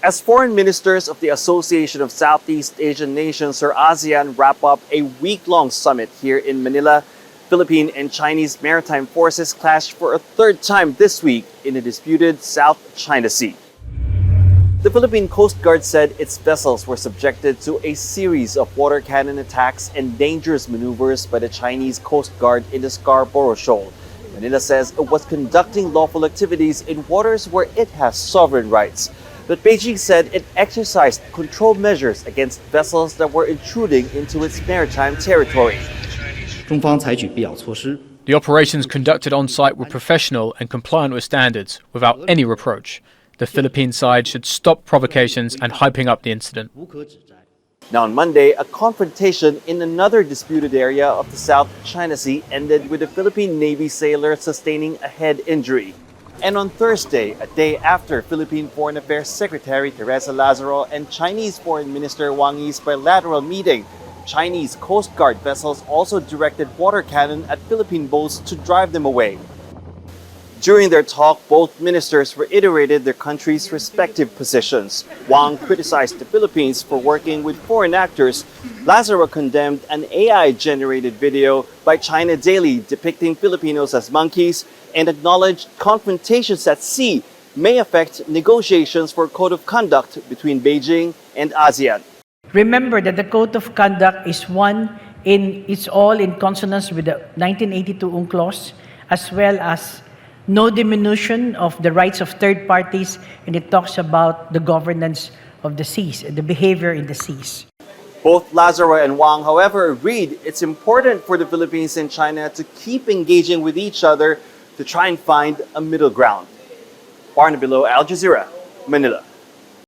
As foreign ministers of the Association of Southeast Asian Nations, or ASEAN, wrap up a week-long summit here in Manila, Philippine and Chinese maritime forces clashed for a third time this week in the disputed South China Sea. The Philippine Coast Guard said its vessels were subjected to a series of water cannon attacks and dangerous maneuvers by the Chinese Coast Guard in the Scarborough Shoal. Manila says it was conducting lawful activities in waters where it has sovereign rights. But Beijing said it exercised control measures against vessels that were intruding into its maritime territory. The operations conducted on site were professional and compliant with standards, without any reproach. The Philippine side should stop provocations and hyping up the incident. Now on Monday, a confrontation in another disputed area of the South China Sea ended with a Philippine Navy sailor sustaining a head injury. And on Thursday, a day after Philippine Foreign Affairs Secretary Teresa Lazaro and Chinese Foreign Minister Wang Yi's bilateral meeting, Chinese Coast Guard vessels also directed water cannon at Philippine boats to drive them away. During their talk, both ministers reiterated their countries' respective positions. Wang criticized the Philippines for working with foreign actors. Lazaro condemned an AI-generated video by China Daily depicting Filipinos as monkeys and acknowledged confrontations at sea may affect negotiations for a code of conduct between Beijing and ASEAN. Remember that the code of conduct is it's all in consonance with the 1982 UNCLOS, as well as no diminution of the rights of third parties, and it talks about the governance of the seas, the behavior in the seas. Both Lazaro and Wang, however, agreed it's important for the Philippines and China to keep engaging with each other to try and find a middle ground. Barnaby, Al Jazeera, Manila.